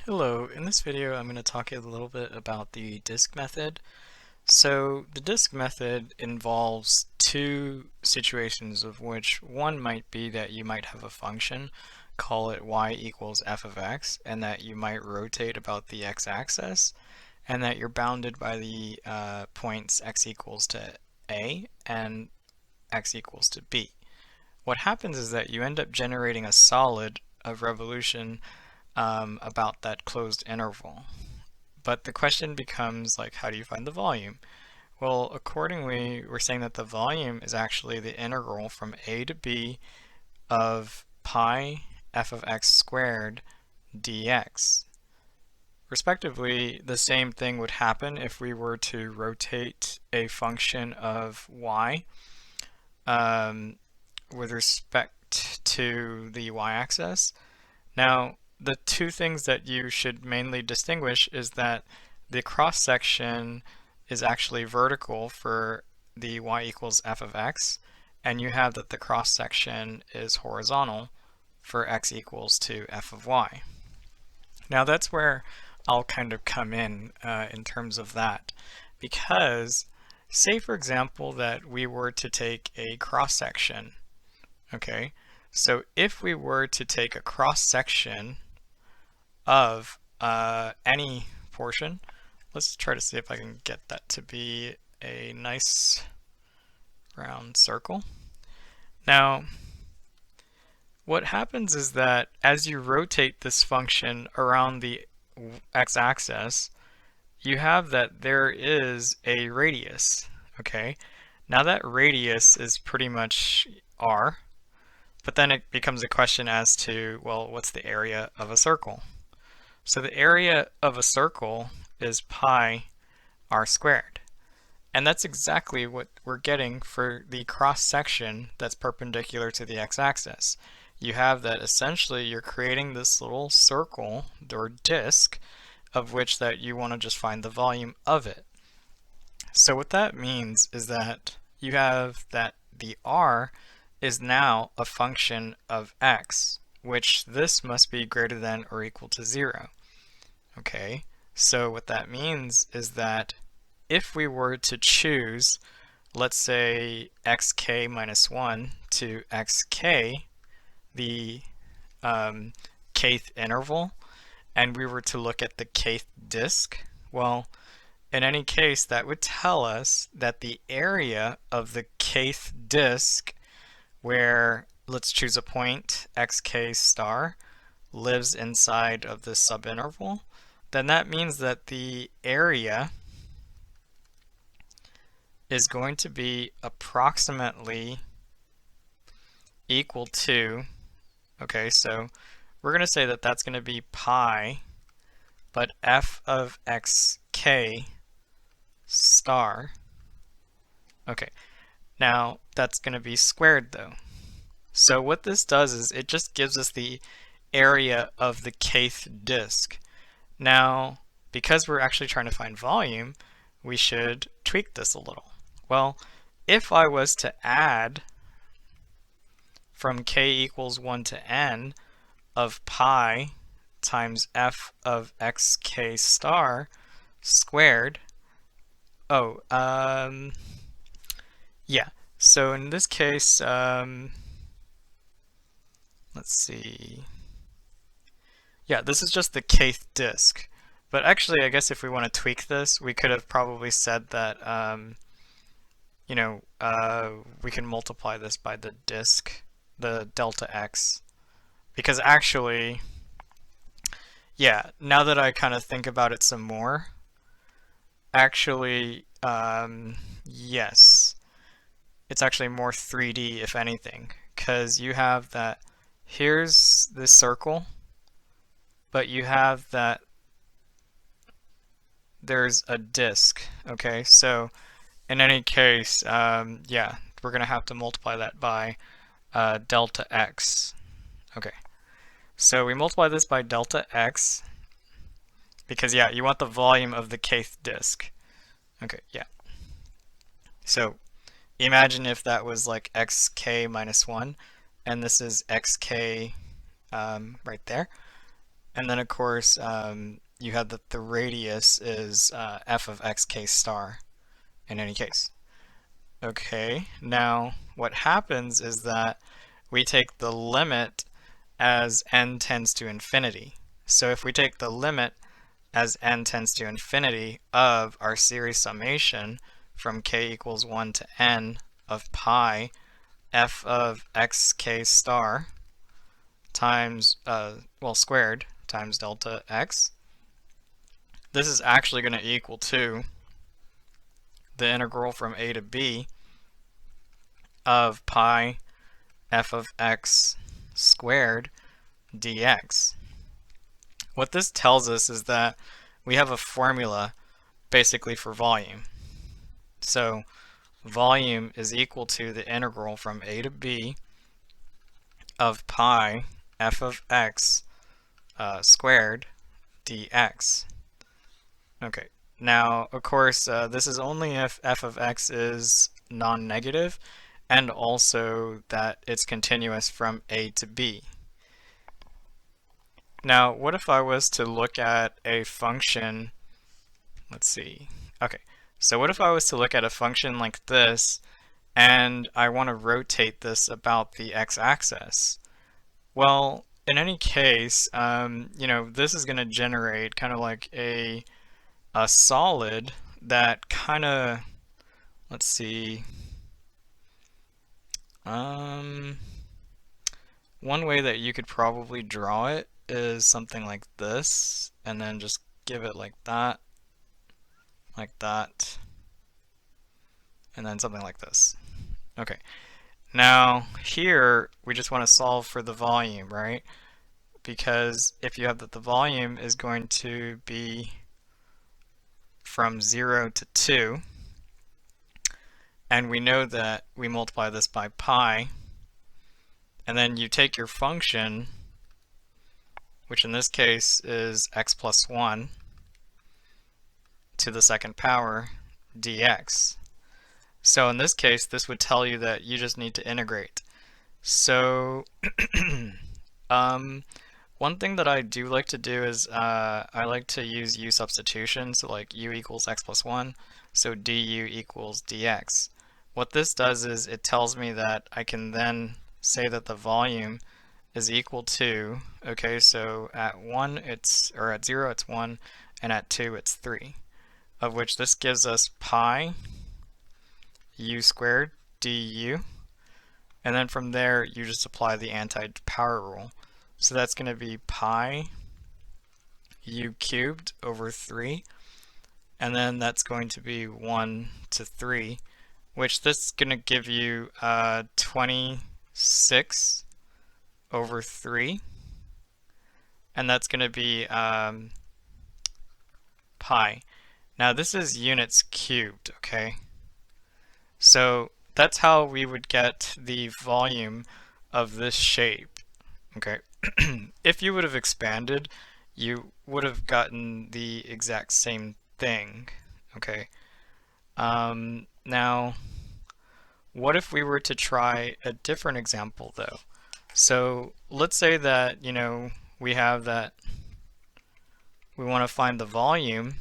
Hello, in this video I'm going to talk a little bit about the disk method. So the disk method involves two situations, of which one might be that you might have a function, call it y equals f of x, and that you might rotate about the x-axis, and that you're bounded by the points x equals to a and x equals to b. What happens is that you end up generating a solid of revolution about that closed interval. But the question becomes, like, how do you find the volume? Well, accordingly, we're saying that the volume is actually the integral from a to b of pi f of x squared dx. Respectively, the same thing would happen if we were to rotate a function of y with respect to the y-axis. Now, the two things that you should mainly distinguish is that the cross-section is actually vertical for the y equals f of x, and you have that the cross-section is horizontal for x equals to f of y. Now that's where I'll kind of come in terms of that, because say for example that we were to take a cross-section, okay? So if we were to take a cross-section of any portion. Let's try to see if I can get that to be a nice round circle. Now, what happens is that as you rotate this function around the x-axis, you have that there is a radius, okay? Now that radius is pretty much r, but then it becomes a question as to, well, what's the area of a circle? So the area of a circle is pi r squared. And that's exactly what we're getting for the cross-section that's perpendicular to the x-axis. You have that essentially you're creating this little circle or disk of which that you want to just find the volume of it. So what that means is that you have that the r is now a function of x, which this must be greater than or equal to 0. Okay, so what that means is that if we were to choose, let's say xk minus 1 to xk, the kth interval, and we were to look at the kth disk, well, in any case, that would tell us that the area of the kth disk, where let's choose a point xk star, lives inside of this subinterval, then that means that the area is going to be approximately equal to, okay, so we're going to say that that's going to be pi, but f of xk star, okay, now that's going to be squared though. So what this does is it just gives us the area of the kth disk. Now, because we're actually trying to find volume, we should tweak this a little. Well, if I was to add from k equals 1 to n of pi times f of xk star squared, yeah, so in this case, let's see. Yeah, this is just the kth disk. But actually, I guess if we want to tweak this, we could have probably said that, we can multiply this by the disk, the delta x. Because actually, yeah, now that I kind of think about it some more, actually, yes, it's actually more 3D, if anything. Because you have that, here's this circle, but you have that there's a disk, okay? So in any case, yeah, we're going to have to multiply that by delta x. Okay, so we multiply this by delta x because, yeah, you want the volume of the kth disk. Okay, yeah. So imagine if that was like xk minus 1, and this is xk right there. And then of course, you have that the radius is f of x k star in any case. Okay, now what happens is that we take the limit as n tends to infinity. So if we take the limit as n tends to infinity of our series summation from k equals 1 to n of pi f of x k star times, squared times delta x, this is actually going to equal to the integral from a to b of pi f of x squared dx. What this tells us is that we have a formula basically for volume. So volume is equal to the integral from a to b of pi f of x squared dx. Okay, now of course this is only if f of x is non-negative and also that it's continuous from a to b. Now, what if I was to look at a function, let's see, okay, so what if I was to look at a function like this and I want to rotate this about the x-axis? Well, in any case, this is going to generate kind of like a solid that kind of, let's see, one way that you could probably draw it is something like this, and then just give it like that, and then something like this. Okay, now here we just want to solve for the volume, right? Because if you have that the volume is going to be from 0 to 2, and we know that we multiply this by pi, and then you take your function, which in this case is x plus 1 to the second power dx. So in this case, this would tell you that you just need to integrate. So one thing that I do like to do is I like to use u substitution, so like u equals x plus 1, so du equals dx. What this does is it tells me that I can then say that the volume is equal to, okay, so at 1 at 0 it's 1, and at 2 it's 3, of which this gives us pi u squared du, and then from there you just apply the anti-power rule. So that's going to be pi u cubed over 3, and then that's going to be 1 to 3, which this is going to give you 26 over 3, and that's going to be pi. Now this is units cubed, okay? So that's how we would get the volume of this shape, okay? If you would have expanded, you would have gotten the exact same thing, okay? Now, what if we were to try a different example though? So let's say that, we have that we want to find the volume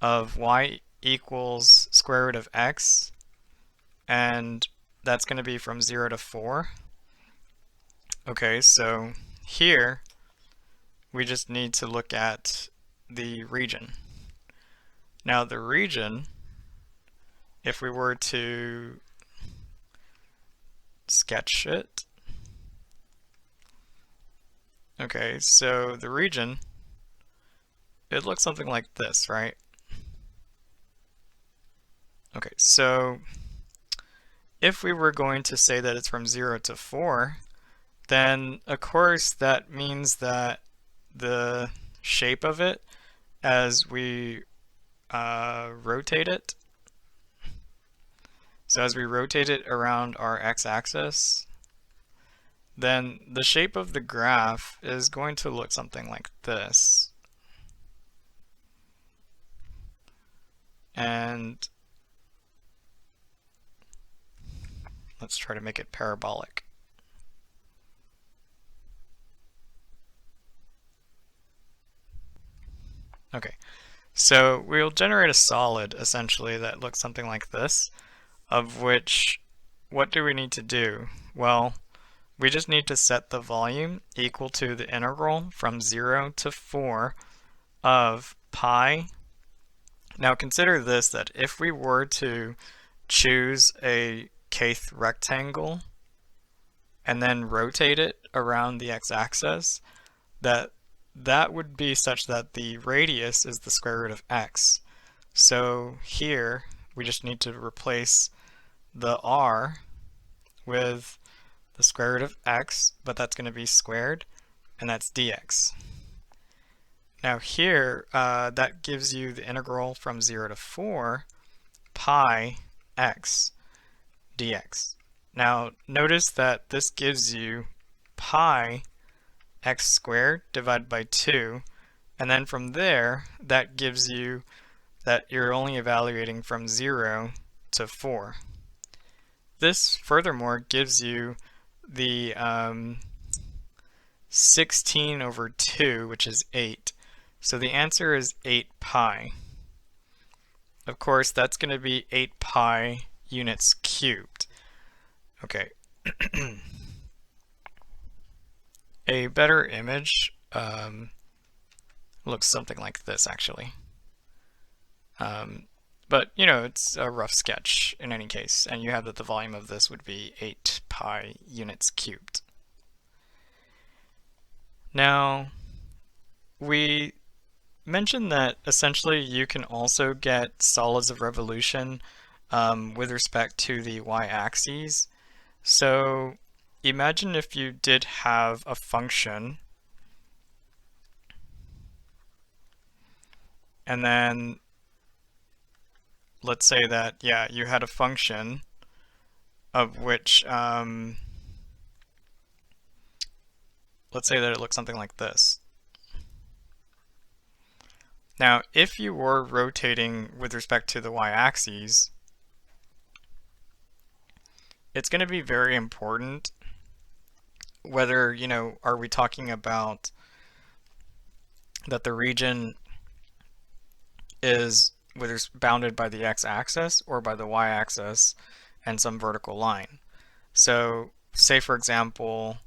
of y equals square root of x, and that's going to be from 0 to 4. Okay, so here we just need to look at the region. Now the region, if we were to sketch it, okay, so the region, it looks something like this, right? Okay, so if we were going to say that it's from 0 to 4, then of course that means that the shape of it as we rotate it, so as we rotate it around our x-axis, then the shape of the graph is going to look something like this. And let's try to make it parabolic. Okay, so we'll generate a solid essentially that looks something like this, of which what do we need to do? Well, we just need to set the volume equal to the integral from 0 to 4 of pi. Now consider this, that if we were to choose a kth rectangle and then rotate it around the x-axis, that would be such that the radius is the square root of x. So here we just need to replace the r with the square root of x, but that's going to be squared, and that's dx. Now here, that gives you the integral from 0 to 4 pi x dx. Now notice that this gives you pi x squared divided by 2, and then from there that gives you that you're only evaluating from 0 to 4. This furthermore gives you the 16 over 2, which is 8. So the answer is 8 pi. Of course, that's going to be 8 pi units cubed. Okay. A better image looks something like this, actually. But, you know, it's a rough sketch in any case, and you have that the volume of this would be 8 pi units cubed. Now, we mentioned that essentially you can also get solids of revolution with respect to the y-axis. So imagine if you did have a function, and then let's say that, yeah, you had a function of which, let's say that it looks something like this. Now, if you were rotating with respect to the y-axis, it's going to be very important whether, you know, are we talking about that the region is bounded by the x-axis or by the y-axis and some vertical line. So say, for example,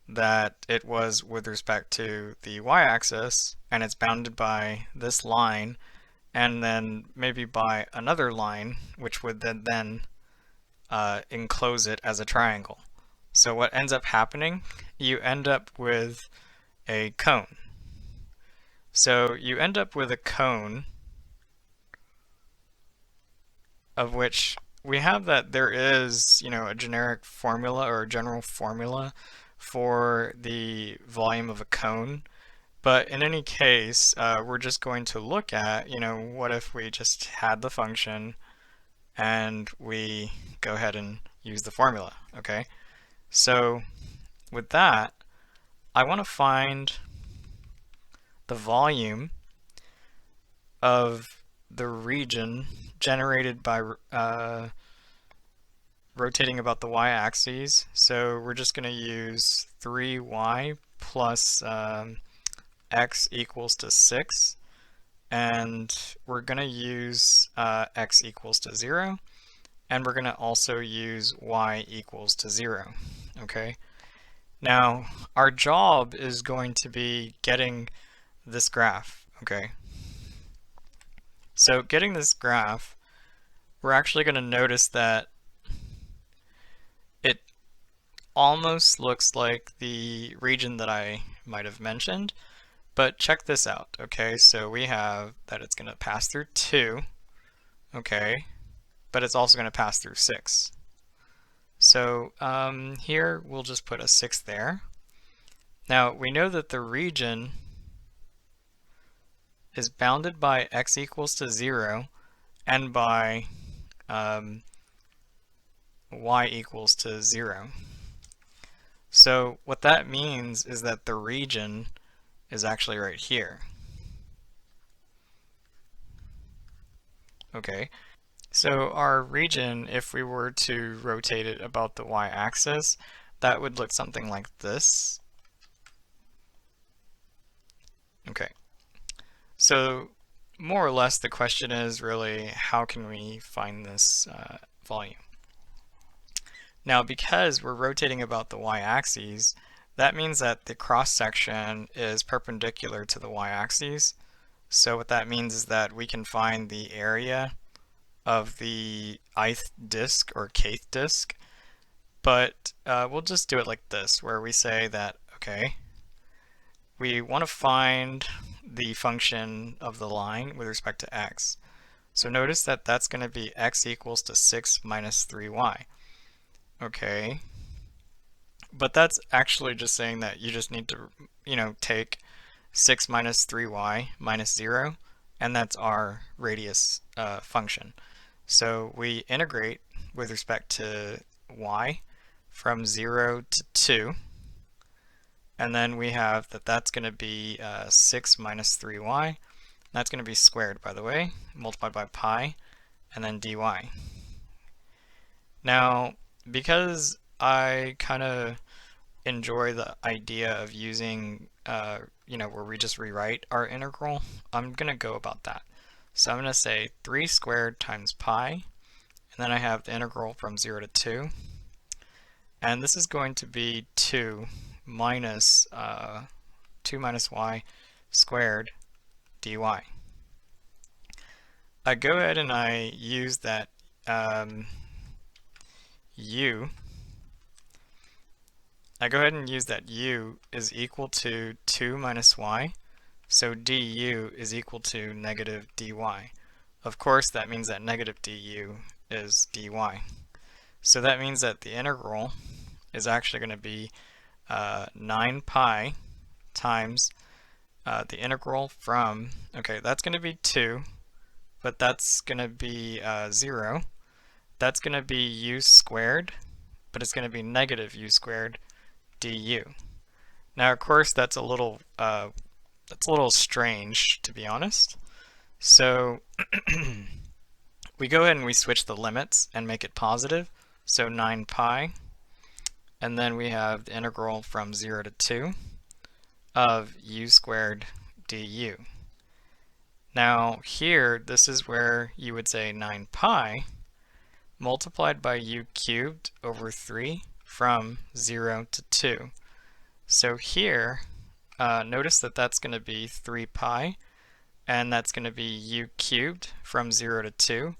that it was with respect to the y-axis and it's bounded by this line and then maybe by another line, which would then enclose it as a triangle. So what ends up happening, you end up with a cone. So you end up with a cone of which we have that there is, you know, a generic formula or a general formula for the volume of a cone. But in any case, we're just going to look at, you know, what if we just had the function and we go ahead and use the formula, okay? So with that, I want to find the volume of the region generated by rotating about the y-axis. So we're just going to use 3y plus x equals to 6, and we're going to use x equals to 0, and we're going to also use y equals to 0. Okay. Now our job is going to be getting this graph. Okay. So getting this graph, we're actually going to notice that it almost looks like the region that I might have mentioned, but check this out. Okay, so we have that it's going to pass through 2, okay, but it's also going to pass through 6. So here we'll just put a 6 there. Now we know that the region is bounded by x equals to 0 and by y equals to 0. So what that means is that the region is actually right here. Okay, so our region, if we were to rotate it about the y-axis, that would look something like this. Okay. So more or less the question is really how can we find this volume? Now because we're rotating about the y-axis, that means that the cross-section is perpendicular to the y-axis. So what that means is that we can find the area of the ith disk or kth disk, but we'll just do it like this, where we say that, okay, we want to find the function of the line with respect to x. So notice that that's going to be x equals to 6 minus 3y. Okay, but that's actually just saying that you just need to, take 6 minus 3y minus 0, and that's our radius function. So we integrate with respect to y from 0 to 2, and then we have that that's going to be 6 minus 3y. That's going to be squared, by the way, multiplied by pi, and then dy. Now, because I kind of enjoy the idea of using, where we just rewrite our integral, I'm going to go about that. So I'm going to say 3 squared times pi, and then I have the integral from 0 to 2. And this is going to be 2 minus y squared dy. I go ahead and I use that u is equal to 2 minus y, so du is equal to negative dy. Of course, that means that negative du is dy. So that means that the integral is actually going to be 9 pi times the integral from, okay, that's going to be 2, but that's going to be 0. That's going to be u squared, but it's going to be negative u squared du. Now, of course, that's a little strange, to be honest. So we go ahead and we switch the limits and make it positive. So 9 pi, and then we have the integral from 0 to 2 of u squared du. Now here, this is where you would say 9 pi multiplied by u cubed over 3 from 0 to 2. So here, notice that that's going to be 3 pi, and that's going to be u cubed from 0 to 2,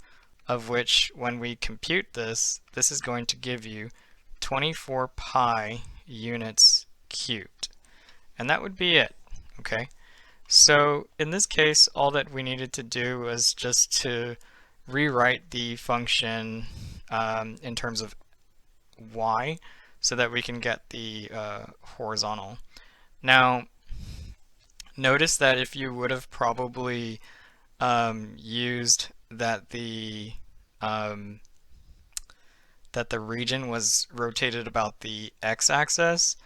of which when we compute this is going to give you 24 pi units cubed. And that would be it, okay? So in this case, all that we needed to do was just to rewrite the function in terms of y so that we can get the horizontal. Now, notice that if you would have probably used that the region was rotated about the x-axis,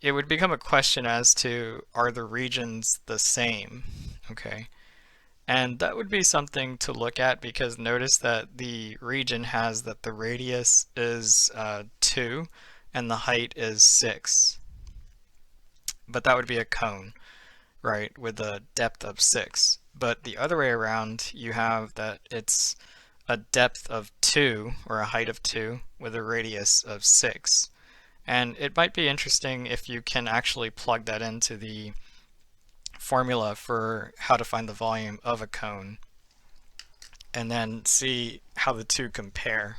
it would become a question as to, are the regions the same? Okay, and that would be something to look at, because notice that the region has that the radius is 2 and the height is 6, but that would be a cone, right, with a depth of 6. But the other way around, you have that it's a depth of 2 or a height of 2 with a radius of 6. And it might be interesting if you can actually plug that into the formula for how to find the volume of a cone and then see how the two compare.